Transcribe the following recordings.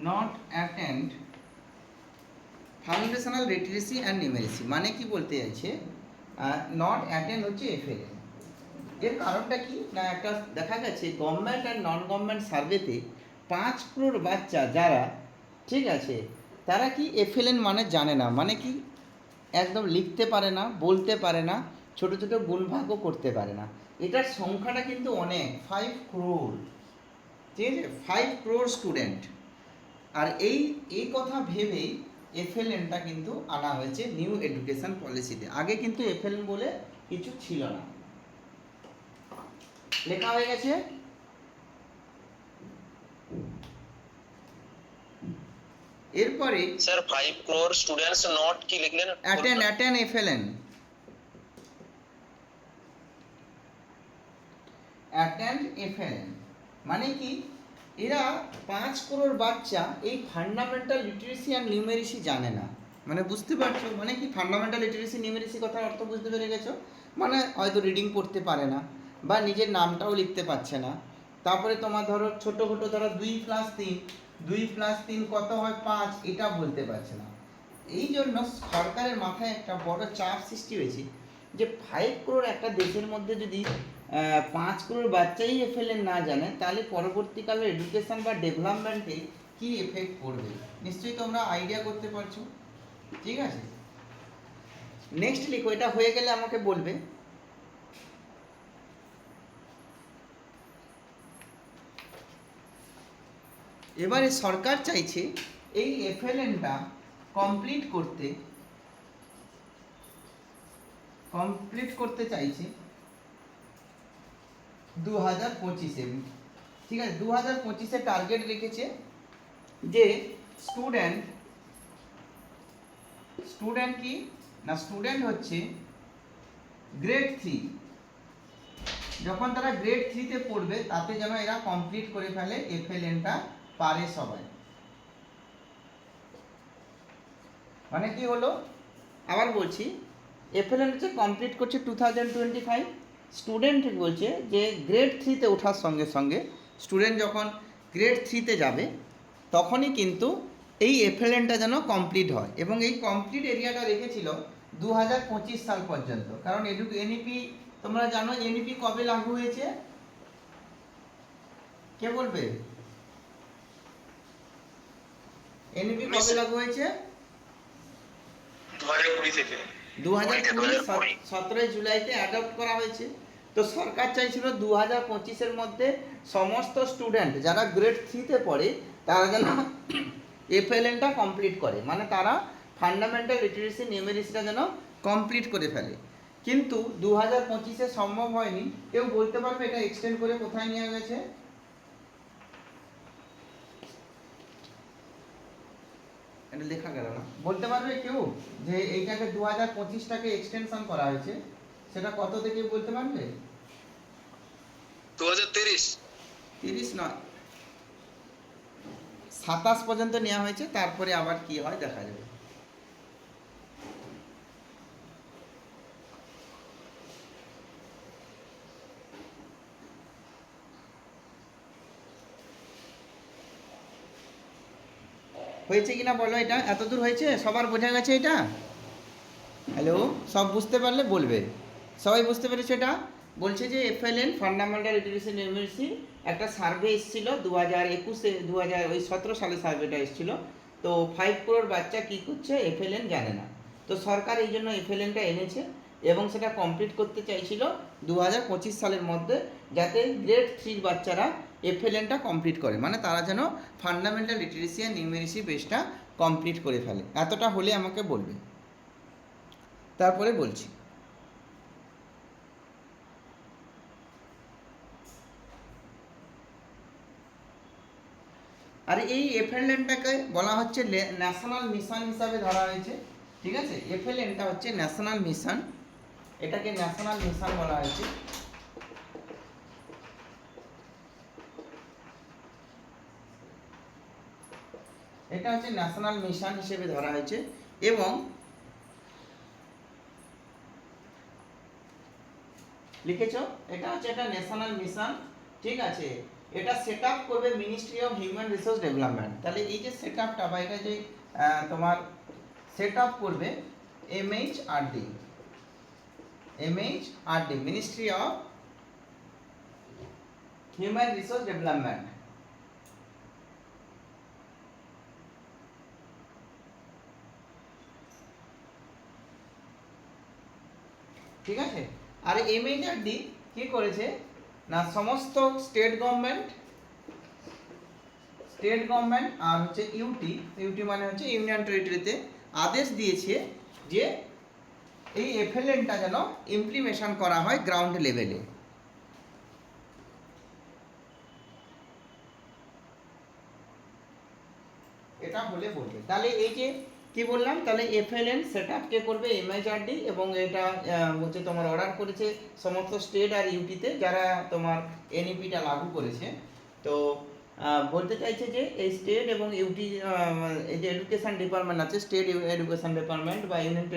Not attend foundational literacy and নিউমেরিসি, মানে কি বলতে চাইছে, নট অ্যাটেন্ড হচ্ছে এফএলএন। এর কারণটা কি না, একটা দেখা গেছে গভর্নমেন্ট অ্যান্ড নন গভর্নমেন্ট সার্ভেতে 5 crore বাচ্চা যারা, ঠিক আছে, তারা কি এফএলএন মানে জানে না, মানে কি একদম লিখতে পারে না, বলতে পারে না, ছোট ছোট গুণভাগও করতে পারে না। এটার সংখ্যাটা কিন্তু অনেক, 5 crore, ঠিক আছে, 5 crore স্টুডেন্ট। আর এই কথা ভেবেই এফএলএনটা কিন্তু আনা হয়েছে নিউ এডুকেশন পলিসিতে। আগে কিন্তু এফএলএন বলে কিছু ছিল না। লেখা হয়ে গেছে। এরপরে স্যার 5 crore স্টুডেন্টস নট কি লিখলেন? অ্যাটেন্ড এফএলএন, অ্যাটেন্ড এফএলএন মানে কি, এরা 5 crore বাচ্চা এই ফান্ডামেন্টাল লিটারেসি অ্যান্ড নিউমেরিসি জানে না। মানে বুঝতে পারছো মানে কি, ফান্ডামেন্টাল লিটারেসি নিউমেরিসি কথার অর্থ বুঝতে পেরে গেছো? মানে হয়তো রিডিং পড়তে পারে না বা নিজের নামটাও লিখতে পারছে না। তারপরে তোমার ধরো ছোটো খাটো ধরো 2+3 কত হয় 5, এটা বলতে পারছে না। এই জন্য সরকারের মাথায় একটা বড় চাপ সৃষ্টি হয়েছে যে 5 crore একটা দেশের মধ্যে যদি 5 crore বাচ্চাই এফএলএন না জানে, তাহলে পরবর্তীকালে এডুকেশন বা ডেভেলপমেন্টে কী এফেক্ট পড়বে নিশ্চয়ই তোমরা আইডিয়া করতে পারছো। ঠিক আছে, নেক্সট লিখো, এটা হয়ে গেলে আমাকে বলবে। এবারে সরকার চাইছে এই এফএলএনটা কমপ্লিট করতে চাইছে 2025-এ। ঠিক আছে, 2025-এ টার্গেট রেখেছে যে স্টুডেন্ট কি না, স্টুডেন্ট হচ্ছে গ্রেড 3, যখন তারা গ্রেড 3-তে পড়বে তাতে যেন এরা কমপ্লিট করে ফেলে এফএলএনটা পারে সবাই। মানে কি হলো, আবার বলছি, এফএলএন হচ্ছে কমপ্লিট করছে 2025, স্টুডেন্ট বলছে যে গ্রেড 3-তে ওঠার সঙ্গে সঙ্গে স্টুডেন্ট যখন গ্রেড 3-তে যাবে তখনই কিন্তু এই এফএলএনটা যেন কমপ্লিট হয়। এবং এই কমপ্লিট এরিয়াটা রেখেছিল 2025 সাল পর্যন্ত। কারণ এনইপি তোমরা জানো, এনইপি কবে লাগু হয়েছে, কে বলবে? এনইপি কবে লাগু হয়েছে? 2020 17 জুলাইতে অ্যাডপ্ট করা হয়েছে। তো সরকার চাইছিল 2025-এর মধ্যে সমস্ত স্টুডেন্ট যারা গ্রেড 3-তে পড়ে তারা যেন এফএলএনটা কমপ্লিট করে, মানে তারা ফান্ডামেন্টাল লিটারেসি নিউমেরিসিটা যেন কমপ্লিট করে ফেলে। কিন্তু 2025-এ সম্ভব হয়নি। কেউ বলতে পারবে এটা এক্সটেন্ড করে কোথায় নিয়ে গেছে? এটা লেখা গেল না, বলতে পারবে কেউ যে এইটাকে 2025টাকে এক্সটেনশন করা হয়েছে, সেটা কত থেকে বলতে পারবে? 30 নয়, 27 পর্যন্ত নেওয়া হয়েছে, তারপরে আবার কি হয় দেখা যাবে। হয়েছে কিনা বলো, এটা এতদূর হয়েছে, সবার বোঝা গেছে এটা? হ্যালো, সব বুঝতে পারলে বলবে। সবাই বুঝতে পেরেছে? এটা বলছে যে এফএলএন ফান্ডামেন্টাল লিটারেসি নিউমেরিসি একটা সার্ভে এসেছিলো 2017 সালে সার্ভেটা এসেছিলো। তো 5 crore বাচ্চা কী করছে এফএলএন জানে না। তো সরকার এই জন্য এফএলএনটা এনেছে এবং সেটা কমপ্লিট করতে চাইছিল 2025 সালের মধ্যে, যাতে গ্রেড 3 বাচ্চারা এফএলএনটা কমপ্লিট করে, মানে তারা যেন ফান্ডামেন্টাল লিটারেসি আর নিউমেরিসি বেসটা কমপ্লিট করে ফেলে। এতটা হলে আমাকে বলবে, তারপরে বলছি। আর এই এফএলএনটাকে বলা হচ্ছে ন্যাশনাল মিশন হিসাবে ধরা হয়েছে। ঠিক আছে, এফএলএনটা হচ্ছে ন্যাশনাল মিশন, এটাকে ন্যাশনাল মিশন বলা হয়েছে। এটা হচ্ছে ন্যাশনাল মিশন হিসেবে ধরা হয়েছে এবং লিখেছো, এটা হচ্ছে একটা ন্যাশনাল মিশন। ঠিক আছে, এটা সেট আপ করবে ministry of human resource development. তাহলে এই যে সেট আপটা বা এটা যে তোমার সেট আপ করবে MHRD, ministry of human resource development. ঠিক আছে। আর এমএইচআরডি কি করেছে না, সমস্ত স্টেট গভর্নমেন্ট আর হচ্ছে ইউটি মানে হচ্ছে ইউনিয়ন টেরিটরিতে আদেশ দিয়েছে যে এই এফএলএনটা যেন ইমপ্লিমেশন করা হয় গ্রাউন্ড লেভেলে। এটা হলে বলবে। তাহলে এই যে কি বললাম, তাহলে এফএলএন সেট আপ কে করবে এমএইচআরডি, এবং এটা হচ্ছে তোমার অর্ডার করেছে সমস্ত স্টেট আর ইউটিতে যারা তোমার এনইপিটা লাগু করেছে। তো বলতে চাইছে যে এই স্টেট এবং ইউটি এই যে এডুকেশন ডিপার্টমেন্ট আছে, স্টেট এডুকেশন ডিপার্টমেন্ট বা ইউনিয়ন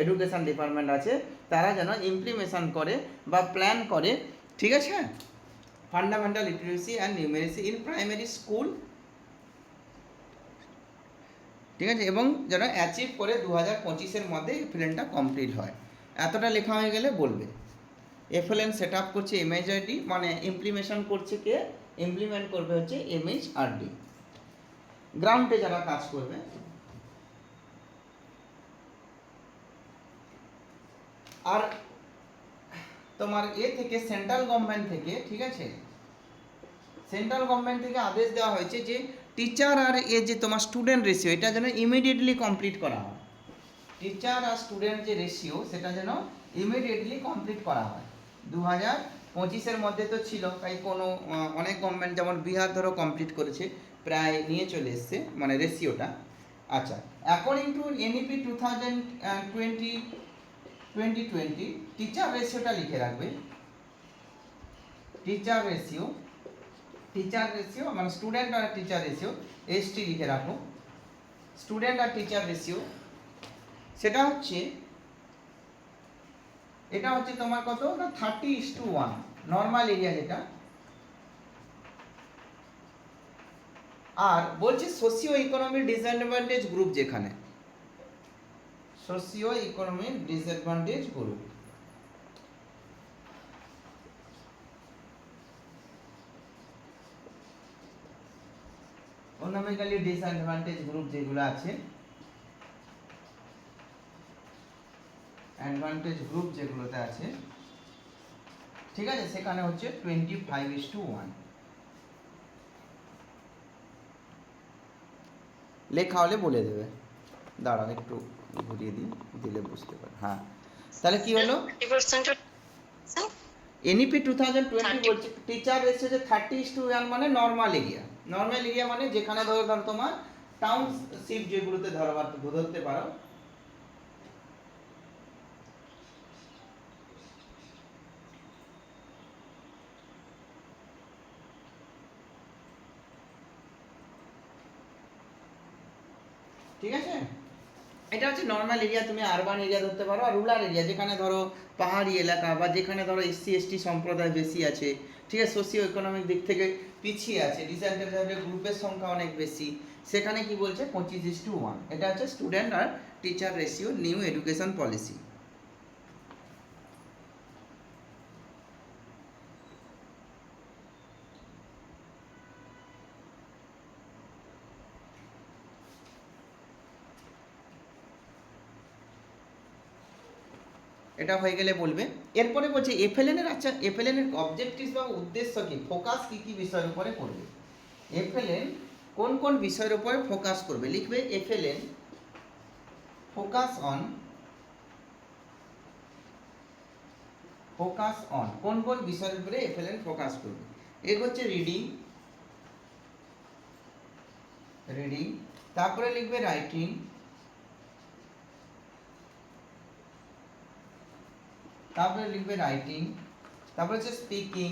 এডুকেশন ডিপার্টমেন্ট আছে, তারা যেন ইমপ্লিমেশন করে বা প্ল্যান করে, ঠিক আছে, fundamental literacy and numeracy in primary school, ঠিক আছে, এবং যেন অ্যাচিভ করে 2025-এর মধ্যে এফএলএনটা কমপ্লিট হয়। এতটা লেখা হয়ে গেলে বলবে এফএলএন সেট আপ করছে এমএইচআরডি, মানে ইমপ্লিমেশন করছে কে, ইমপ্লিমেন্ট করবে হচ্ছে এমএইচআরডি, গ্রাউন্ডে যারা কাজ করবে। আর তোমার থেকে সেন্ট্রাল গভর্নমেন্ট থেকে, ঠিক আছে, সেন্ট্রাল গভর্নমেন্ট থেকে আদেশ দেওয়া হয়েছে যে টিচার আর যে তোমার স্টুডেন্ট রেশিও এটা যেন ইমিডিয়েটলি কমপ্লিট করা হয়। টিচার আর স্টুডেন্ট যে রেশিও সেটা যেন ইমিডিয়েটলি কমপ্লিট করা হয়। 2025-এর মধ্যে তো ছিল, তাই কোনো অনেক গভর্নমেন্ট যেমন বিহার ধরো কমপ্লিট করেছে, প্রায় নিয়ে চলে এসছে মানে রেশিওটা। আচ্ছা, অ্যাকর্ডিং টু এনইপি 2020 টিচার রেশিওটা লিখে রাখবে। টিচার রেশিও মানে স্টুডেন্ট আর টিচার রেশিও, এসটি লিখে রাখো। স্টুডেন্ট আর টিচার রেশিও সেটা হচ্ছে, এটা হচ্ছে তোমার কত না 30:1 নর্মাল এরিয়া যেটা। আর বলছে সোশিও ইকোনমিক ডিসঅ্যাডভান্টেজ গ্রুপ, যেখানে socio economic disadvantage group, economically disadvantage group যেগুলো আছে, অ্যাডভান্টেজ গ্রুপ যেগুলোতে আছে, ঠিক আছে, সেখানে হচ্ছে 25:1 লেখা হলে বলে দেবে। দাঁড়াও একটু ঘুরিয়ে দিলে বুঝতে পারবে। হ্যাঁ, তাহলে কি হলো, এনইপি 2020 বলছে টিচার রেশিও যে 30:1 মানে নর্মাল এরিয়া মানে যেখানে ধরো তোমার টাউনশিপ যেগুলোতে ধরতে পারো, ঠিক আছে, এটা হচ্ছে নর্মাল এরিয়া। তুমি আরবান এরিয়া ধরতে পারো, আর রুরাল এরিয়া যেখানে ধরো পাহাড়ি এলাকা বা যেখানে ধরো এসসি এসটি সম্প্রদায় বেশি আছে, ঠিক আছে, সোশিও ইকোনমিক দিক থেকে পিছিয়ে আছে, ডিসঅ্যাডভান্টেজ গ্রুপের সংখ্যা অনেক বেশি, সেখানে কি বলছে 25:1। এটা হচ্ছে স্টুডেন্ট আর teacher ratio, new education policy. এটা হয়ে গেলে বলবে। এরপরে বলছে এফএলএন এর, আচ্ছা এফএলএন এর অবজেক্টিভ বা উদ্দেশ্য কি, ফোকাস কি কি বিষয়ের উপরে করবে, এফএলএন কোন কোন বিষয়ের উপরে ফোকাস করবে, লিখবে এফএলএন ফোকাস অন কোন কোন বিষয়ের উপরে এফএলএন ফোকাস করবে। এক হচ্ছে রিডিং, তারপরে লিখবে রাইটিং, তারপরে হচ্ছে স্পিকিং,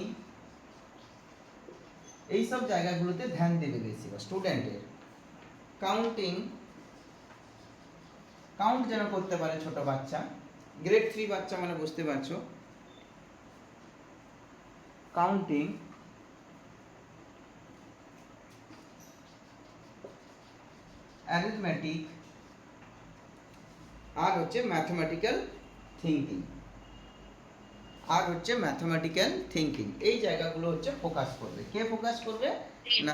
এই সব জায়গাগুলোতে ধ্যান দেবে বেশি স্টুডেন্টের। কাউন্ট যেন করতে পারে ছোট বাচ্চা, গ্রেড 3 বাচ্চা মানে বুঝতে পারছো, কাউন্টিং, অ্যারিথমেটিক আর হচ্ছে ম্যাথমেটিক্যাল থিঙ্কিং এই জায়গাগুলো হচ্ছে ফোকাস করবে। কে ফোকাস করবে না?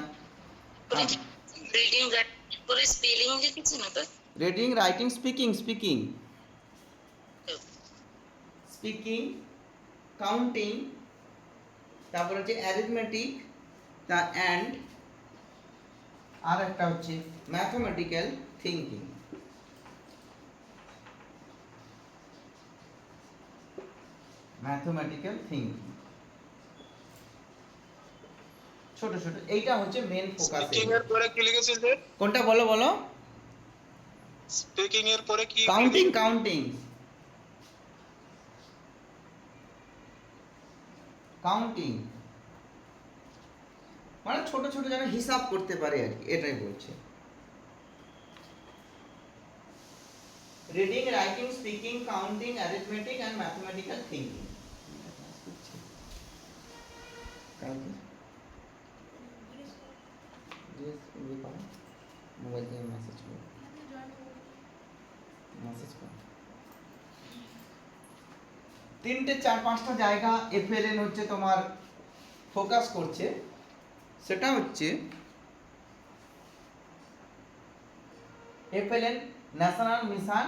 রিডিং করে স্পেলিং লিখেছি না তো? রিডিং, রাইটিং, স্পিকিং, কাউন্টিং, তারপর হচ্ছে অ্যারিথমেটিক, তা অ্যান্ড, আর একটা হচ্ছে ম্যাথমেটিক্যাল থিঙ্কিং। ছোট ছোট, এইটা হচ্ছে মেন ফোকাস। স্পিকিং এর পরে কি লিখেছেন স্যার? কোনটা বলো বলো? স্পিকিং এর পরে কি? কাউন্টিং মানে ছোট ছোট যেন হিসাব করতে পারে আর কি, এটাই বলছে। Reading, writing, speaking, counting, arithmetic and mathematical thinking. Mobile দিয়ে মেসেজ করো। 3টে 4-5টা জায়গা এফএলএন হচ্ছে তোমার ফোকাস করছে। সেটা হচ্ছে FLN national mission,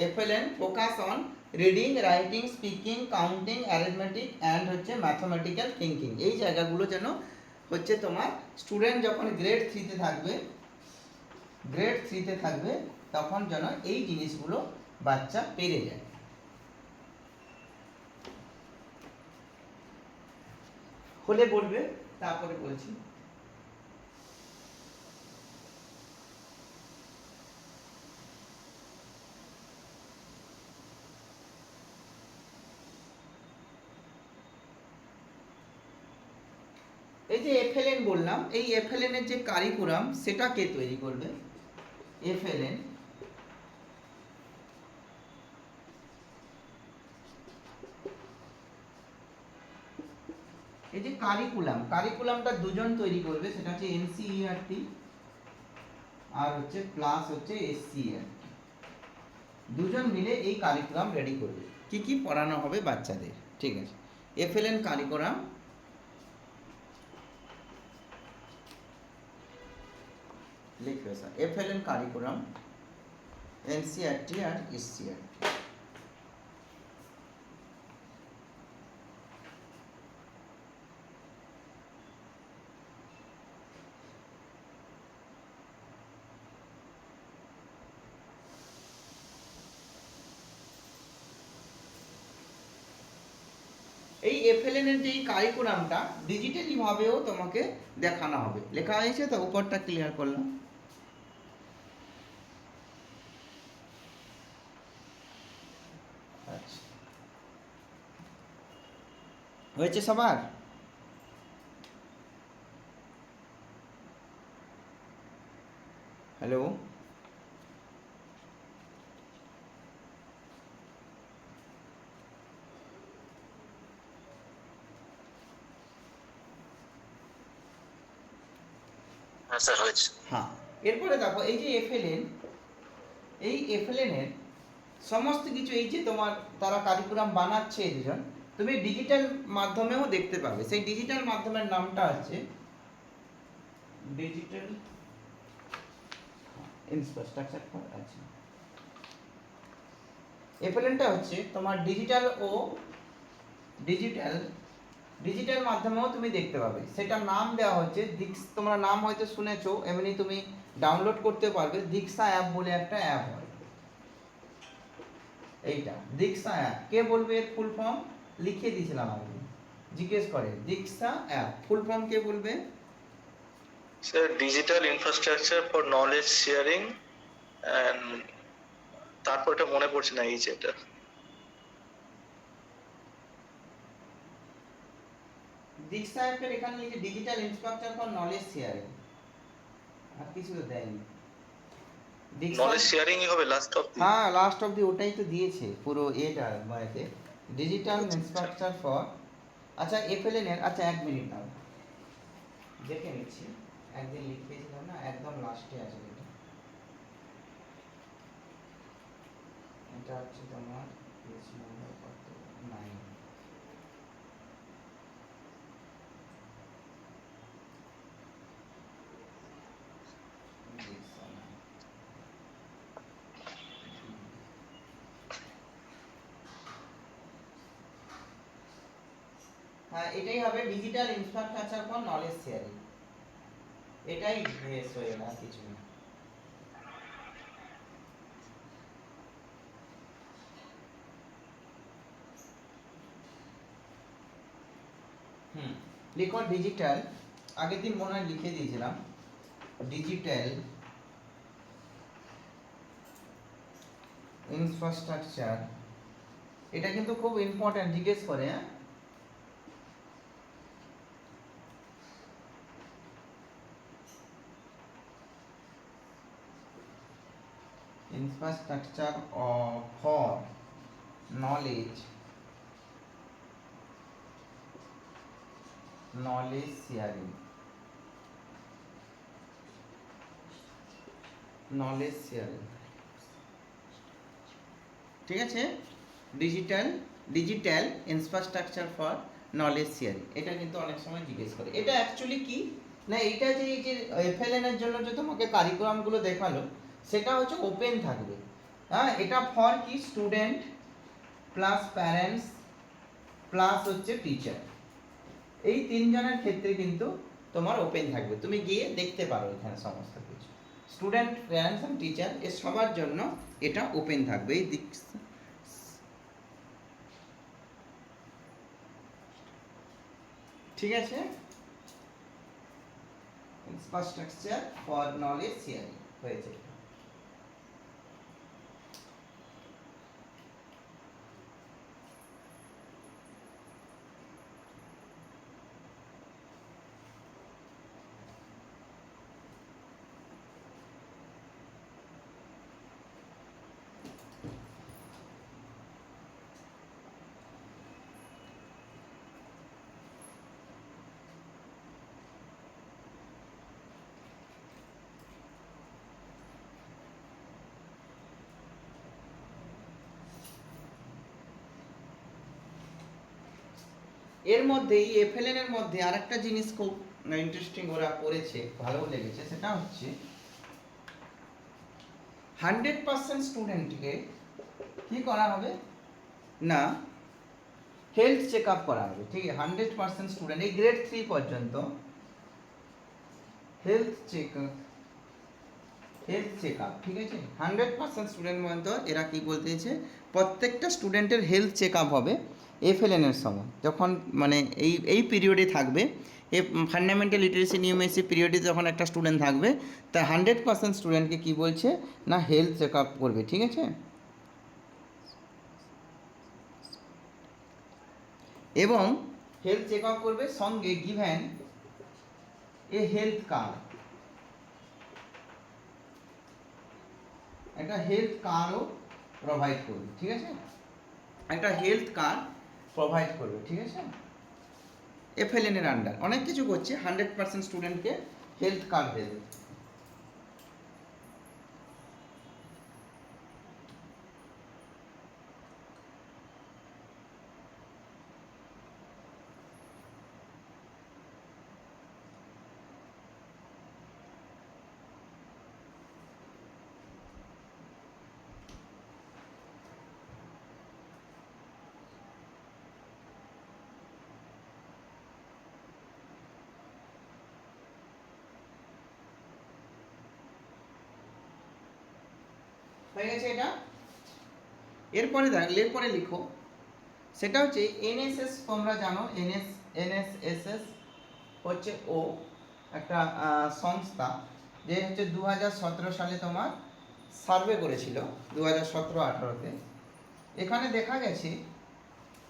FLN focus on reading, writing, speaking, counting, arithmetic and হচ্ছে ম্যাথমেটিক্যাল থিঙ্কিং। এই জায়গাগুলো যেন হচ্ছে তোমার স্টুডেন্ট যখন গ্রেড 3-তে থাকবে তখন যেন এই জিনিসগুলো বাচ্চা পেরে যায়। হলে বলবে, তারপরে বলছি। এই যে এফএলএন বললাম, এই এফএলএন এর যে কারিকুলাম সেটা কে তৈরি করবে? এফএলএন এই যে কারিকুলামটা দুজন তৈরি করবে, সেটা হচ্ছে এনসিইআরটি আর হচ্ছে প্লাস হচ্ছে এসসিইআরটি। দুজন মিলে এই কারিকুলাম রেডি করবে, কি কি পড়ানো হবে বাচ্চাদের। ঠিক আছে, এফএলএন কারিকুলাম লিখবে স্যার। এফএলএন কারিকুলাম, এনসিইআরটি আর এসসিইআরটি। এই এফএলএন এর যে কারিকুলামটা ডিজিটালি ভাবেও তোমাকে দেখানো হবে। লেখা হয়েছে তো, উপরটা ক্লিয়ার করলাম। আচ্ছা, হয়েছে সবার? হ্যালো, হ্যাঁ স্যার হয়েছে। হ্যাঁ। এরপরে দেখো এই যে এফএলএন, এই এফএলএন এর সমস্ত কিছু, এই যে তোমার তারা কারিকুলাম বানাচ্ছে এই দুজন, তুমি ডিজিটাল মাধ্যমেও দেখতে পাবে। সেই ডিজিটাল মাধ্যমের নামটা হচ্ছে ডিজিটাল ইনফ্রাস্ট্রাকচার ফর। আচ্ছা, এফএলএনটা হচ্ছে তোমার ডিজিটাল মাধ্যমেও তুমি দেখতে পাবে। সেটার নাম দেওয়া হচ্ছে তোমরা নাম হয়তো শুনেছো, এমনি তুমি ডাউনলোড করতে পারবে। দীক্ষা অ্যাপ বলে একটা অ্যাপ হয়, এইটা দীক্ষা অ্যাপ। কে বলবে এর ফুল ফর্ম? লিখে দিয়েছিলাম আমি, জিজ্ঞেস করে দীক্ষা অ্যাপ ফুল ফর্ম কে বলবে? Sir digital infrastructure for knowledge sharing and তারপর এটা মনে পড়ছে না, এই যেটা দীক্ষা অ্যাপের এখানে লিখে digital infrastructure for knowledge sharing, আর কিছু তো দেয়নি। নলেজ শেয়ারিং ই হবে লাস্ট অফ। হ্যাঁ, লাস্ট অবধি ওটাই তো দিয়েছে পুরো এটা মানে ডিজিটাল ইনফ্রাস্ট্রাকচার ফর। আচ্ছা এফএলএন এর, আচ্ছা 1 মিনিট দাও দেখে নিচ্ছি। একদিন লিখেছিলাম না, একদম লাস্টে আছে এটা। এটা হচ্ছে তোমার পেজ নাম্বার কত 9। হ্যাঁ, এটাই হবে digital infrastructure for knowledge sharing. এটাই বেস হয়ে না কিছু না। লিখো ডিজিটাল, আগের দিন মনে হয় লিখে দিয়েছিলাম, ডিজিটাল ইনফ্রাস্ট্রাকচার। এটা কিন্তু খুব ইম্পর্টেন্ট, জিজ্ঞেস করে। হ্যাঁ, infrastructure for knowledge sharing, ঠিক আছে। Digital infrastructure for knowledge sharing, এটা কিন্তু অনেক সময় জিজ্ঞেস করে। এটা অ্যাকচুয়ালি কি না, এটা যে এই যে এফএলএন এর জন্য যে তোমাকে কারিকুলামগুলো দেখালো, সেটা হচ্ছে ওপেন থাকবে। হ্যাঁ, এটা ফর কি স্টুডেন্ট প্লাস প্যারেন্টস প্লাস হচ্ছে টিচার, এই তিনজনের ক্ষেত্রে কিন্তু তোমার ওপেন থাকবে। তুমি গিয়ে দেখতে পারো এখানে সমস্ত কিছু, স্টুডেন্ট প্যারেন্টস এন্ড টিচার এর সবার জন্য এটা ওপেন থাকবে। এই দিক, ঠিক আছে। ইনফ্রাস্ট্রাকচার ফর নলেজ শেয়ারিং হয়েছে। এর মধ্যে এই এফএলএন এর মধ্যে আরেকটা জিনিস খুব ইন্টারেস্টিং ওরা করেছে, ভালো লেগেছে, সেটা হচ্ছে 100% স্টুডেন্টকে কি করা হবে না হেলথ চেক আপ করা হবে। ঠিক আছে, 100% স্টুডেন্ট এই গ্রেড 3 পর্যন্ত হেলথ চেক আপ, ঠিক আছে। 100% স্টুডেন্ট পর্যন্ত এরা কি বলতেছে, প্রত্যেকটা স্টুডেন্টের হেলথ চেক আপ হবে এফএলএন এর সময়, যখন মানে এই পিরিয়ডে থাকবে, এই ফান্ডামেন্টাল লিটারেসি নিউমেসি পিরিয়ডে যখন একটা স্টুডেন্ট থাকবে, তার 100% স্টুডেন্টকে কি বলছে না হেলথ চেক আপ করবে, ঠিক আছে। এবং হেলথ চেক আপ করবে, সঙ্গে গিভেন এ হেলথ কার্ড, একটা হেলথ কার্ডও প্রোভাইড করবে, ঠিক আছে। একটা হেলথ কার্ড প্রোভাইড করবে, ঠিক আছে। এফএলএন এর আন্ডার অনেক কিছু করছে, 100% স্টুডেন্টকে হেলথ কার্ড দেবে। হয়ে গেছে এটা। এরপরে এরপরে লিখো, সেটা হচ্ছে এনএসএস। তোমরা জানো এনএসএস হচ্ছে ও একটা সংস্থা, যে হচ্ছে 2017 সালে তোমার সার্ভে করেছিল, 2017-18-তে। এখানে দেখা গেছে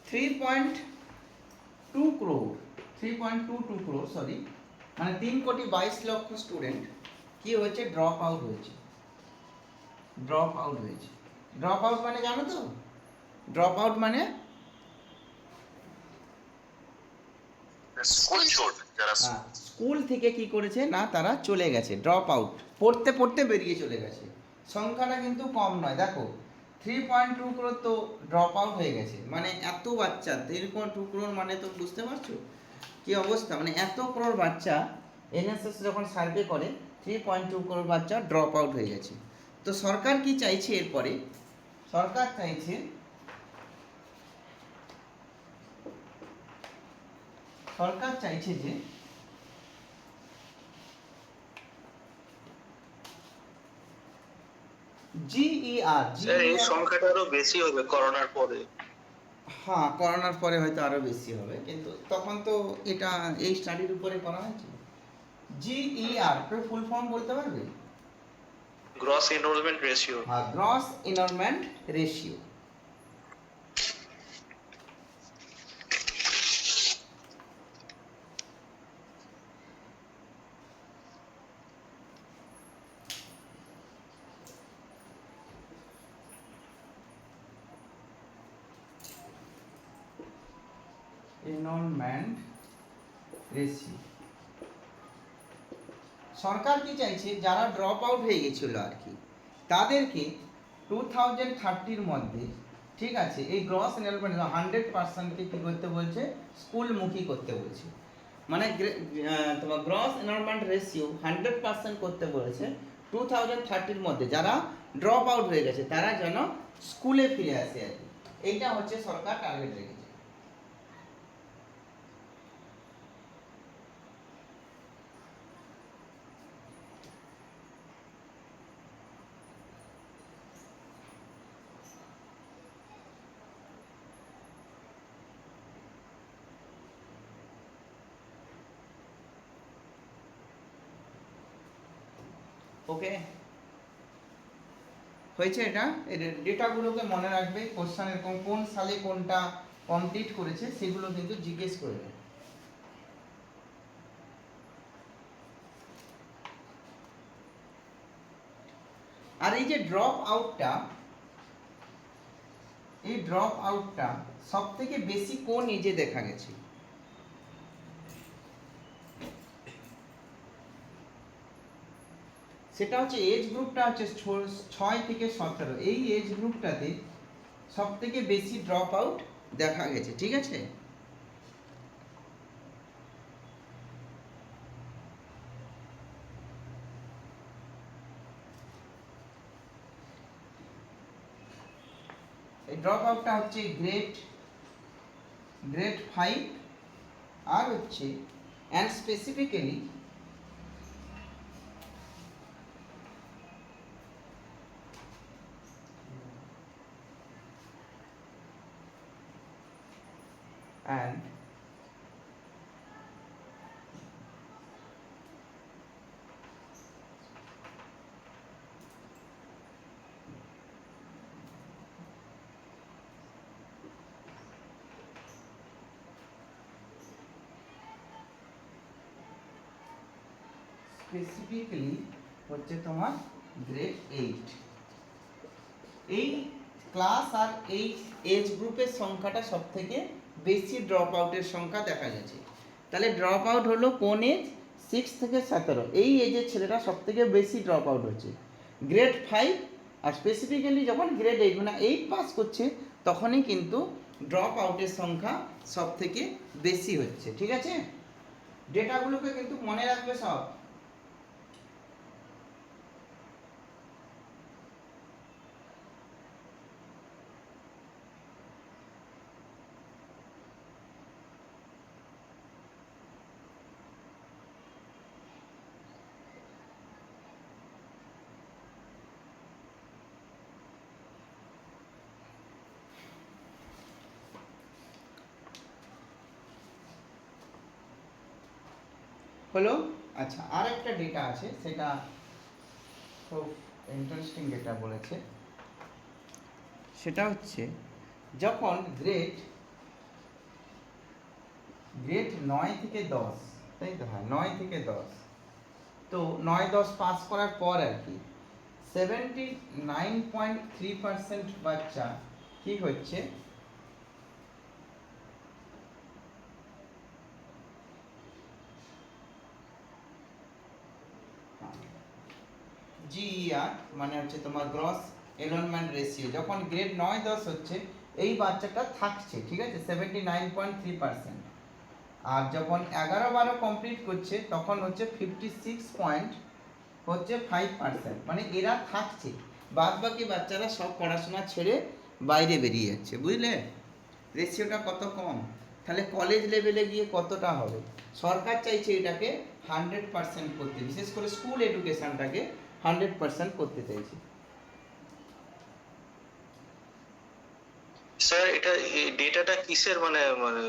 3.22 crore সরি, মানে 3,22,00,000 স্টুডেন্ট কি হয়েছে, ড্রপ আউট হয়েছে। ড্রপ আউট মানে জানো তো, ড্রপ আউট মানে স্কুল থেকে কি করেছে না তারা চলে গেছে, ড্রপ আউট, পড়তে পড়তে বেরিয়ে চলে গেছে। সংখ্যাটা কিন্তু কম নয়, দেখো 3.2 crore তো ড্রপ আউট হয়ে গেছে, মানে এত বাচ্চা 3.2 crore মানে তো বুঝতে পারছো কি অবস্থা, মানে এত ক্রোড় বাচ্চা এনএসএস যখন সার্ভে করে 3.2 crore বাচ্চা ড্রপ আউট হয়ে গেছে। তো সরকার কি চাইছে এরপরে, সরকার চাইছে যে জিইআর স্যার এই সংখ্যাটা আরো বেশি হবে করোনার পরে। হ্যাঁ করোনার পরে হয়তো আরো বেশি হবে, কিন্তু তখন তো এটা এই স্টাডির উপরে করা হয়েছে। জিইআর ফুল ফর্ম বলতে পারবে? Gross enrolment ratio. হ্যাঁ, gross enrolment ratio. Enrolment ratio. সরকার কি চাইছে, যারা ড্রপ আউট হয়ে গেছিলো আর কি, তাদেরকে 2030-র মধ্যে, ঠিক আছে, এই গ্রস এনরোলমেন্ট 100%কে কী করতে বলছে, স্কুলমুখী করতে বলছে। মানে তোমার গ্রস এনরোলমেন্ট রেশিও 100% করতে বলেছে 2030-র মধ্যে। যারা ড্রপ আউট হয়ে গেছে তারা যেন স্কুলে ফিরে আসে আর কি, এইটা হচ্ছে সরকার টার্গেট রেখেছে। ওকে, হয়েছে এটা। এর ডেটাগুলোকে মনে রাখবে, কোশ্চেন এরকম কোন সালে কোনটা কমপ্লিট করেছে সেগুলো কিন্তু জিজ্ঞেস করবে। আর এই যে ড্রপ আউটটা, এই ড্রপ আউটটা সব থেকে বেশি কোন এজে দেখা গেছে? সেটা হচ্ছে এজ গ্রুপটা হচ্ছে 6 থেকে 17। এই এজ গ্রুপটাতে সব থেকে বেশি ড্রপ আউট দেখা গেছে, ঠিক আছে। এই ড্রপ আউটটা হচ্ছে গ্রেড 5 আর হচ্ছে অ্যান্ড স্পেসিফিক্যালি and স্পেসিফিক্যালি হচ্ছে তোমার গ্রেড 8। এই ক্লাস আর এই এজ গ্রুপের সংখ্যাটা সব থেকে বেশি ড্রপ আউটের সংখ্যা দেখা গেছে। তাহলে ড্রপ আউট হলো কোন এজ, 6 থেকে 17। এই এজের ছেলেরা সব থেকে বেশি ড্রপ আউট হচ্ছে। গ্রেড 5 আর স্পেসিফিক্যালি যখন গ্রেড 8 মানে 8 পাস করছে তখনই কিন্তু ড্রপ আউটের সংখ্যা সব থেকে বেশি হচ্ছে, ঠিক আছে। ডেটাগুলোকে কিন্তু মনে রাখবে সব। হলো, আচ্ছা আর একটা ডেটা আছে, সেটা খুব ইন্টারেস্টিং ডেটা বলেছে। সেটা হচ্ছে যখন গ্রেড 9 থেকে 10, তাই তো, হ্যাঁ 9 থেকে 10, তো 9-10 পাস করার পর আর কি 79.3% বাচ্চা কি হচ্ছে, জিইআর মানে হচ্ছে তোমার গ্রস এনরোলমেন্ট রেশিও যখন গ্রেড 9-10 হচ্ছে এই বাচ্চাটা থাকছে, ঠিক আছে, 79.3%। আর যখন 11-12 কমপ্লিট করছে তখন হচ্ছে 56.5%, মানে এরা থাকছে, বাদ বাকি বাচ্চারা সব পড়াশোনা ছেড়ে বাইরে বেরিয়ে যাচ্ছে, বুঝলে রেশিওটা কত কম। তাহলে কলেজ লেভেলে গিয়ে কতটা হবে? সরকার চাইছে এটাকে 100% করতে, বিশেষ করে স্কুল এডুকেশনটাকে 100% করতে চাইছে। স্যার এটা ডেটাটা কিসের মানে মানে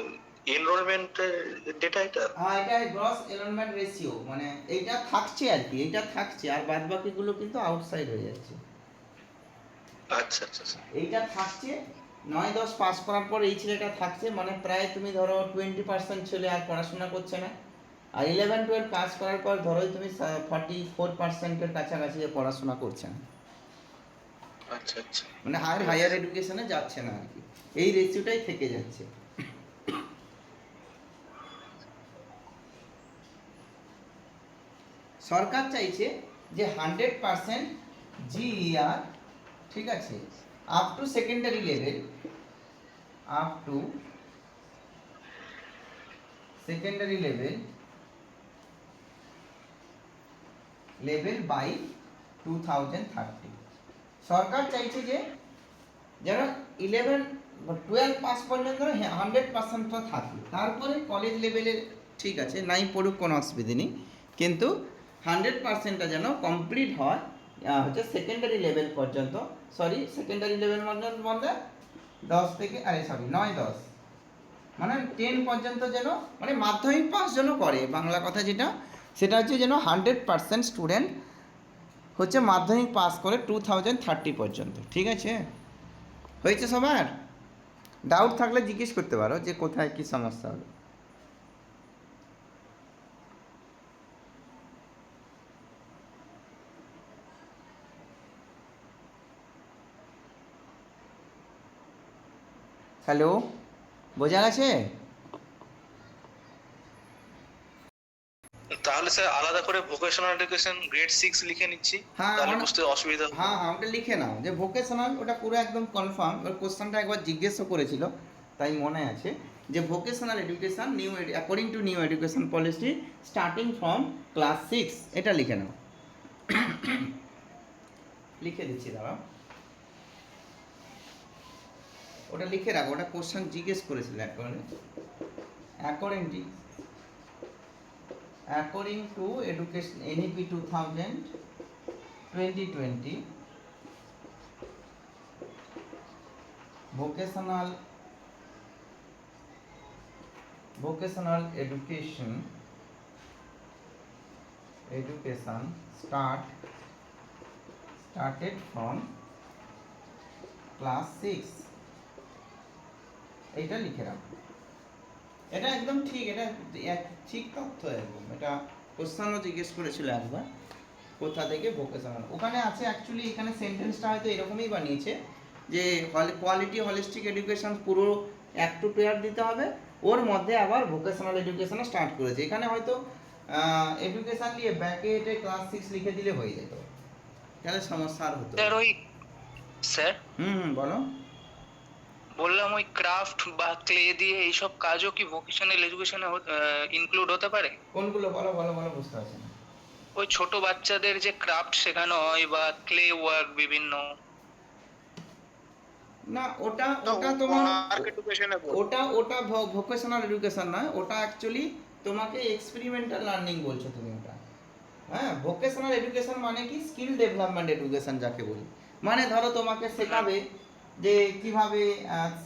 এনরোলমেন্টের ডেটা এটা? হ্যাঁ, এটা গ্রস এনরোলমেন্ট রেশিও, মানে এইটা থাকছে আর কি, এইটা থাকছে আর বাদ বাকিগুলো কিন্তু আউটসাইড হয়ে যাচ্ছে। আচ্ছা আচ্ছা আচ্ছা। এইটা থাকছে 9-10 পাস করার পর এই ছেলেটা থাকছে, মানে প্রায় তুমি ধরো 20% ছেলে আর পড়াশোনা করছে না। আর 11-12 পাস করার পর ধরোই তুমি 44%-এর কাছাকাছি পড়াশোনা করছে না, আচ্ছা আচ্ছা। মানে হায়ার এডুকেশনে যাচ্ছে না আর কি, এই রেশিওটাই থেকে যাচ্ছে। সরকার চাইছে যে 100% GER, ঠিক আছে, up to secondary level, up to secondary level by 2030। সরকার চাইছে যে যেন 11-12 পাস পর্যন্ত 100%টা থাকে, তারপরে কলেজ লেভেলের ঠিক আছে নাই পড়ুক, কোনো অসুবিধে নেই, কিন্তু 100%টা যেন কমপ্লিট হয় হচ্ছে সেকেন্ডারি লেভেল পর্যন্ত। সেকেন্ডারি লেভেল মধ্যে 9-10 মানে 10 পর্যন্ত যেন, মানে মাধ্যমিক পাস যেন করে, বাংলা কথা যেটা সেটা হচ্ছে যেন 100% স্টুডেন্ট হচ্ছে মাধ্যমিক পাস করে 2030 পর্যন্ত, ঠিক আছে। হয়েছে সবার? ডাউট থাকলে জিজ্ঞেস করতে পারো যে কোথায় কি সমস্যা হবে। হ্যালো, বোঝা গেছে? তাহলে স্যার আলাদা করে ভোকেশনাল এডুকেশন গ্রেড 6 লিখে নিচ্ছি, হ্যাঁ, তাহলে বুঝতে অসুবিধা হবে। হ্যাঁ, ওটা লিখে নাও যে ভোকেশনাল, ওটা পুরো একদম কনফার্ম। ওর কোশ্চেনটা একবার জিজ্ঞেসও করেছিল, তাই মনে আছে যে vocational education according to new education policy starting from class 6, এটা লিখে নাও। লিখে দিচ্ছি, দাঁড়াও, ওটা লিখে রাখো, ওটা কোশ্চেন জিজ্ঞেস করেছিল according to education NEP 2020 vocational education started from class 6, এইটা লিখে রাখো। এটা একদম ঠিক, এটা ঠিক তথ্য একদম, এটা কোশ্চেনও জিজ্ঞেস করেছিল একবার কোথা থেকে ভোকেশনাল, ওখানে আছে অ্যাকচুয়ালি, এখানে সেন্টেন্সটা হয়তো এরকমই বানিয়েছে যে কোয়ালিটি হলিস্টিক এডুকেশন পুরো 1 to 12 দিতে হবে, ওর মধ্যে আবার ভোকেশনাল এডুকেশনও স্টার্ট করেছে। এখানে হয়তো এডুকেশন নিয়ে ব্যাকেটে ক্লাস 6 লিখে দিলে হয়ে যেত, তাহলে সমস্যা আর হতো। স্যার ওই স্যার বলো। বললাম ওই ক্রাফট বা ক্লে দিয়ে এইসব কাজও কি ভোকেশনাল এডুকেশনে ইনক্লুড হতে পারে? কোনগুলো বলো বলো বলো, বুঝতে পারছি না। ওই ছোট বাচ্চাদের যে ক্রাফট শেখানো হয় বা ক্লে ওয়ার্ক বিভিন্ন, না ওটা তোমার ওটা ভোকেশনাল এডুকেশন নয়, ওটা অ্যাকচুয়ালি তোমাকে এক্সপেরিমেন্টাল লার্নিং বলছো তুমি ওটা। হ্যাঁ, ভোকেশনাল এডুকেশন মানে কি স্কিল ডেভেলপমেন্ট এডুকেশন যাকে বলি, মানে ধরো তোমাকে শেখাবে যে কিভাবে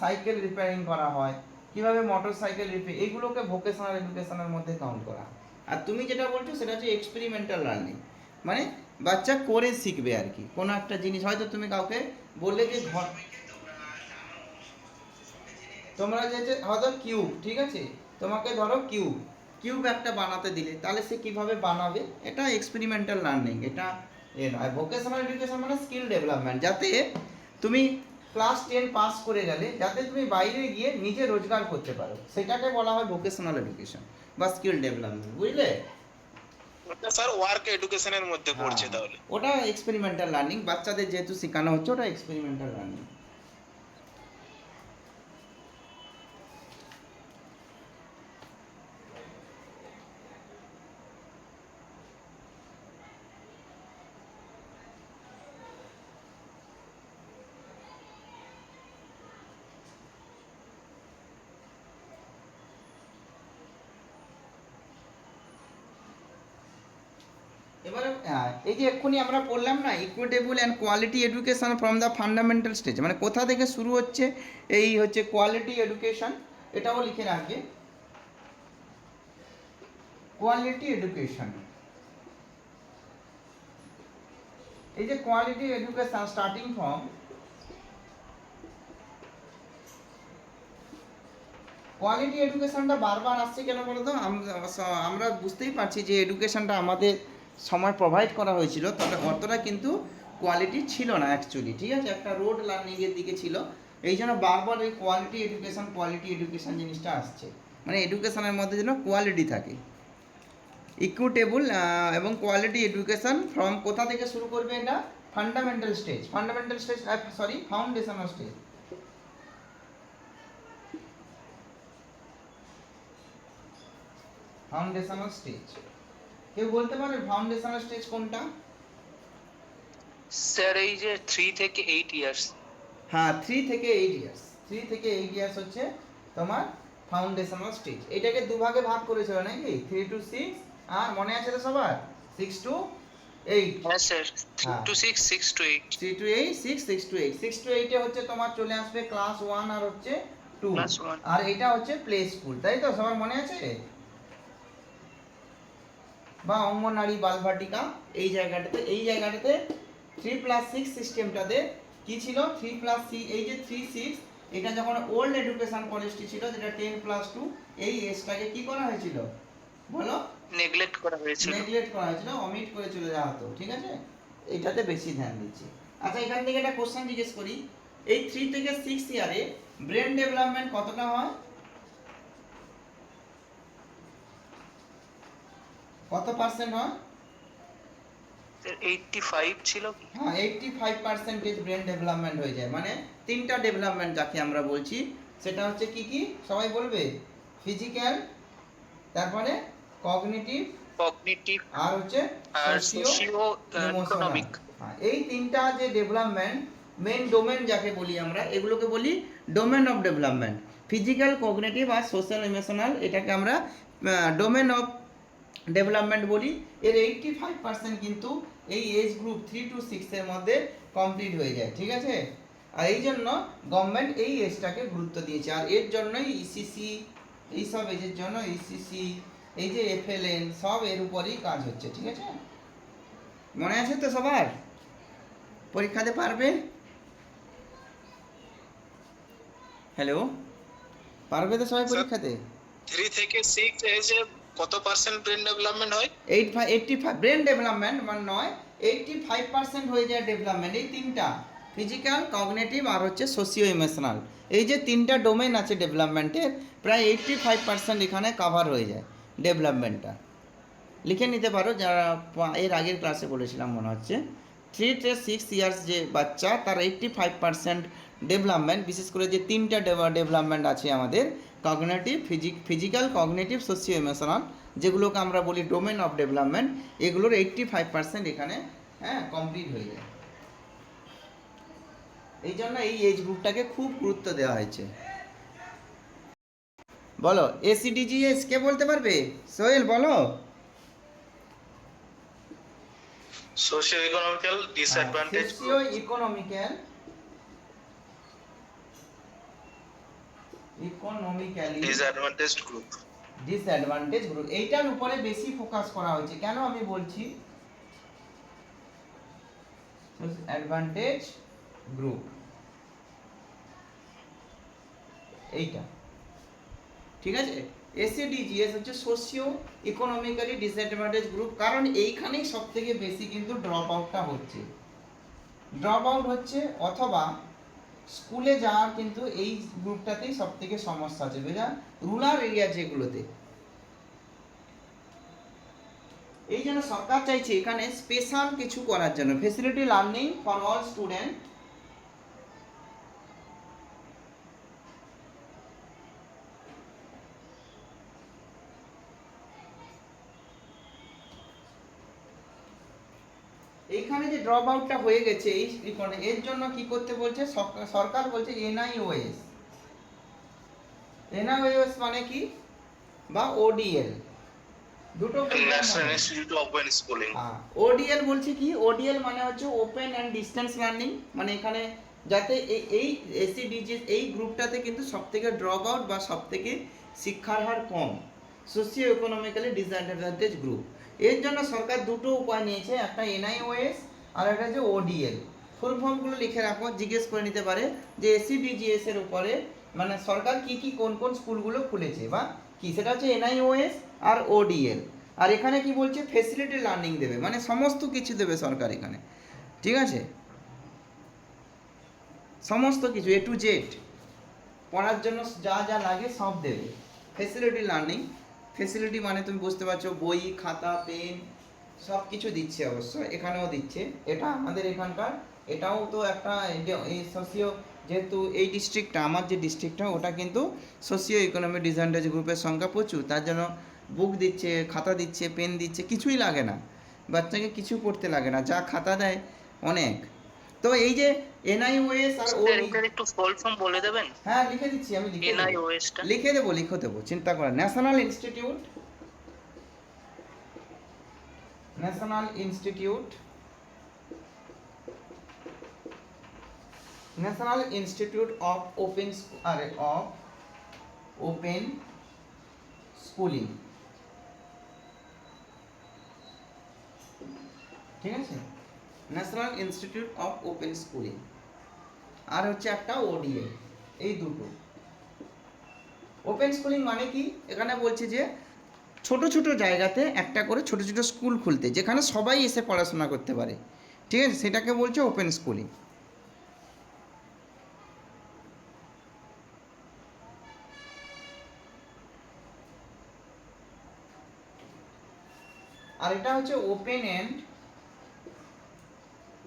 সাইকেল রিপেয়ারিং করা হয়, কিভাবে মোটর সাইকেল রিপেয়ার, এইগুলোকে ভোকেশনাল এডুকেশনের মধ্যে কাউন্ট করা। আর তুমি যেটা বলছো সেটা হচ্ছে এক্সপেরিমেন্টাল লার্নিং, মানে বাচ্চা করে শিখবে আর কি কোনো একটা জিনিস। হয়তো তুমি কাউকে বললে যে তোমরা যে হয়তো কিউব, ঠিক আছে, তোমাকে ধরো কিউব একটা বানাতে দিলে, তাহলে সে কিভাবে বানাবে, এটা এক্সপেরিমেন্টাল লার্নিং, এটা নয়। ভোকেশনাল এডুকেশন মানে স্কিল ডেভেলপমেন্ট, যাতে তুমি ক্লাস 10 পাস করে গেলে যাতে তুমি বাইরে গিয়ে নিজে রোজগার করতে পারো, সেটাকে বলা হয় ভোকেশনাল এডুকেশন বা স্কিল ডেভেলপমেন্ট, বুঝলে? ওটা স্যার ওয়ার্ক এডুকেশনের মধ্যে পড়ছে হ্যাঁ, তাহলে। ওটা এক্সপেরিমেন্টাল লার্নিং, বাচ্চাদের যেহেতু শেখানো হচ্ছে ওটা এক্সপেরিমেন্টাল লার্নিং। এবারে এই যে এক্ষুনি আমরা পড়লাম না, equitable and quality education from the fundamental stage, মানে কোথা থেকে শুরু হচ্ছে, এই হচ্ছে কোয়ালিটি এডুকেশন, এটাও লিখে রাখবে, কোয়ালিটি এডুকেশন। এই যে quality education starting from, quality এডুকেশনটা বারবার আসছে কেন বলো তো? আমরা বুঝতেই পারছি যে এডুকেশনটা আমাদের সময় প্রোভাইড করা হয়েছিল, তবে অতটা কিন্তু কোয়ালিটি ছিল না অ্যাকচুয়ালি, ঠিক আছে, একটা রোড লার্নিংয়ের দিকে ছিল, এই জন্য বারবার এই কোয়ালিটি এডুকেশন জিনিসটা আসছে, মানে এডুকেশনের মধ্যে যেন কোয়ালিটি থাকে। ইকুইটেবল এবং কোয়ালিটি এডুকেশন ফ্রম কোথা থেকে শুরু করবে? এটা fundamental stage, foundational stage. Foundational stage, কেউ বলতে পারে ফাউন্ডেশনাল স্টেজ কোনটা? স্যার এই যে 3 থেকে 8 ইয়ার্স। হ্যাঁ, 3 থেকে 8 ইয়ার্স, 3 থেকে 8 ইয়ার্স হচ্ছে তোমার ফাউন্ডেশনাল স্টেজ। এটাকে দুভাগে ভাগ করেছিল নাকি, 3 to 6, আর মনে আছে তো সবার, 6 to 8। হ্যাঁ স্যার, 3 হ্যাঁ। to 6, 6 to 8। 3 to 8, 6 to 8, 6 to 8 এ হচ্ছে তোমার চলে আসবে ক্লাস 1 আর হচ্ছে 2, Class 1। আর এটা হচ্ছে প্লে স্কুল, তাই তো সবার মনে আছে, বা অঙ্গনারী বালভাটিকা। এই জায়গাটাতে 3+6 সিস্টেমটাতে কি ছিল, 3+6, এই যে 3-6, এটা যখন ওল্ড এডুকেশন পলিসি ছিল যেটা 10+2, এই এজটাকে কি করা হয়েছিল বলো? নেগলেক্ট করা হয়েছিল। নেগলেক্ট করা হয়েছিল, অমিট করে চলে যাওয়া হতো, ঠিক আছে, এইটাতে বেশি ধ্যান দিচ্ছি। আচ্ছা, এখান থেকে একটা কোশ্চেন জিজ্ঞেস করি, এই 3 থেকে 6 ইয়ারে ব্রেন ডেভেলপমেন্ট কতটা হয়? কত পার্সেন্ট হয়? 85 ছিল কি? হ্যাঁ, 85% ব্রেন ডেভেলপমেন্ট হয়ে যায়, মানে তিনটা ডেভেলপমেন্ট যাকে আমরা বলছি সেটা হচ্ছে কি কি সবাই বলবে? ফিজিক্যাল, তারপরে কগনিটিভ, আর হচ্ছে সোশিও ইকোনমিক। হ্যাঁ, এই তিনটা যে ডেভেলপমেন্ট, মেন ডোমেন যাকে বলি আমরা, এগুলোকে বলি domain of development. Physical, cognitive আর সোশ্যাল ইমোশনাল, এটাকে আমরা ডোমেন অফ ডেভেলপমেন্ট বলি। এর 85% কিন্তু এই এজ গ্রুপ 3 to 6 এর মধ্যে কমপ্লিট হয়ে যায়, ঠিক আছে, আর এই জন্য গভর্নমেন্ট এই এজটাকে গুরুত্ব দিয়েছে, আর এর জন্যই ইসিসি, এইসব এজের জন্য ইসিসি, এই যে এফএলএন, সব এর উপরেই কাজ হচ্ছে, ঠিক আছে, মনে আছে তো সবার? পরীক্ষাতে পারবে? হ্যালো, পারবে তো সবাই পরীক্ষাতে? 3 থেকে 6 এজে কত পার্সেন্ট ব্রেন ডেভেলপমেন্ট হয়? 85 ব্রেন ডেভেলপমেন্ট মানে নয়, 85% হয়ে যায় ডেভেলপমেন্ট, এই তিনটা ফিজিক্যাল, কগনিটিভ আর হচ্ছে সোশিও ইমোশনাল, এই যে তিনটা ডোমেন আছে ডেভেলপমেন্টের, প্রায় 85% এখানে কভার হয়ে যায় ডেভেলপমেন্টটা। লিখে নিতে পারো, যারা এর আগের ক্লাসে বলেছিলাম মনে হচ্ছে, 3 to 6 ইয়ার্স যে বাচ্চা, তার 85% ডেভেলপমেন্ট, বিশেষ করে যে তিনটা ডেভেলপমেন্ট আছে আমাদের, cognitive, physical, cognitive, socio emotional, যেগুলোকে আমরা বলি ডোমেন অফ ডেভেলপমেন্ট, এগুলোর 85% এখানে কমপ্লিট হয়ে যায়। এই জন্য এই এজ গ্রুপটাকে খুব গুরুত্ব দেওয়া হয়েছে। বলো এসিডিজিএস কে বলতে পারবে? সোহেল বলো। Socio economical disadvantage socio economically disadvantage group, এইটার উপরে বেশি ফোকাস করা হয়েছে। কেন আমি বলছি অ্যাডভান্টেজ গ্রুপ, এইটা ঠিক আছে, এসিডিজিএস হচ্ছে সোশিও ইকোনমিক্যালি ডিসঅ্যাডভান্টেজ গ্রুপ, কারণ এইখানেই সব থেকে বেশি কিন্তু ড্রপ আউটটা হচ্ছে, অথবা স্কুলে যাওয়ার কিন্তু এই গ্রুপটাতেই সব থেকে সমস্যা আছে, বুঝা, রুরাল এরিয়া যেগুলোতে। এই জন্য সরকার চাইছে এখানে স্পেশাল কিছু করার জন্য, facility learning for all student. এইখানে যে ড্রপ আউটটা হয়ে গেছে এই রিপোর্টে, এর জন্য কি করতে বলছে সরকার বলছে এনআইওএস। এনআইওএস মানে কি, বা ওডিএল, দুটো national institute of open schooling. ODL বলছে কি, ওডিএল মানে হচ্ছে ওপেন অ্যান্ড ডিস্টেন্স লার্নিং, মানে এখানে যাতে এই এসিডিজিএস এই গ্রুপটাতে কিন্তু সবথেকে ড্রপ আউট বা সবথেকে শিক্ষার হার কম, সোশিও ইকোনমিক্যালি ডিসঅ্যাডভান্টেজ গ্রুপ। এর জন্য সরকার দুটো উপায় নিয়েছে, একটা এনআইওএস আর একটা হচ্ছে ওডিএল। ফুল ফর্মগুলো লিখে রাখো, জিজ্ঞেস করে নিতে পারে যে এসিডিজিএস এর উপরে মানে সরকার কি কি কোন কোন স্কুলগুলো খুলেছে বা কি, সেটা হচ্ছে এনআইওএস আর ওডিএল। আর এখানে কি বলছে, ফেসিলিটি লার্নিং দেবে, মানে সমস্ত কিছু দেবে সরকার এখানে, ঠিক আছে, সমস্ত কিছু এ টু জেড পড়ার জন্য যা যা লাগে সব দেবে। ফেসিলিটি লার্নিং, ফেসিলিটি মানে তুমি বুঝতে পারছো, বই খাতা পেন সব কিছু দিচ্ছে, অবশ্য এখানেও দিচ্ছে। এটা আমাদের এখানকার, এটাও তো একটা এই সোশিও, যেহেতু এই ডিস্ট্রিক্টটা আমার যে ডিস্ট্রিক্টটা ওটা কিন্তু সোশিও ইকোনমিক ডিসঅ্যাডভান্টেজ গ্রুপের সংখ্যা প্রচুর, তার জন্য বুক দিচ্ছে, খাতা দিচ্ছে, পেন দিচ্ছে, কিছুই লাগে না বাচ্চাকে, কিছু পড়তে লাগে না, যা খাতা দেয় অনেক। তো এই যে এনআইওএস আর স্যার এটার একটু ফুল ফর্ম বলে দেবেন? হ্যাঁ লিখে দিচ্ছি, আমি NIOS টা লিখে দেবো, চিন্তা করেন। National institute of open schooling, ঠিক আছে, national institute of open schooling, আর হচ্ছে একটা ওডিএ। এই দুটো ওপেন স্কুলিং মানে কি, এখানে বলছে যে ছোট ছোট জায়গাতে একটা করে ছোট ছোট স্কুল খুলতে, যেখানে সবাই এসে পড়াশোনা করতে পারে, ঠিক আছে, সেটাকে বলছে ওপেন স্কুলিং। আর এটা হচ্ছে open and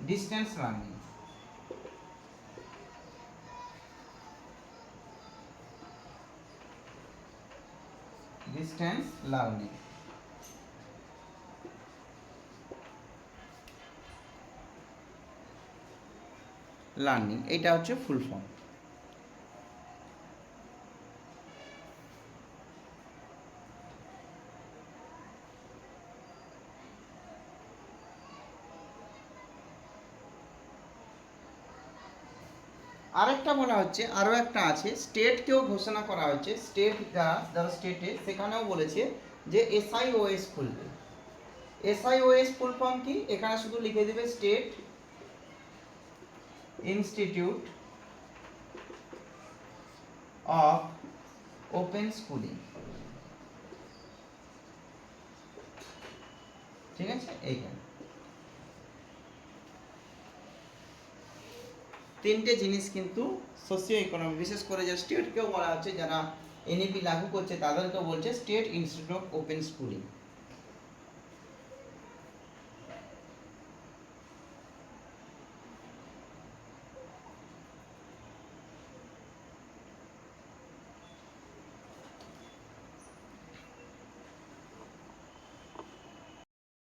distance learning. Distance learning, এইটা হচ্ছে ফুল ফর্ম। আরেকটা বলা হচ্ছে, আরও একটা আছে, স্টেটকেও ঘোষণা করা হচ্ছে, স্টেট যারা স্টেটে সেখানেও বলেছে যে এসআইওএস খুলবে। এসআইওএস ফুল ফর্ম কি, এখানে শুধু লিখে দেবে state institute of open schooling, ঠিক আছে। এইখানে তিনটে জিনিস কিন্তু সোশিও ইকোনমিক, বিশেষ করে যে স্টেটকেও বলা হচ্ছে, যারা এনইপি লাগু করছে তাদেরকেও বলছে state institute of open schooling.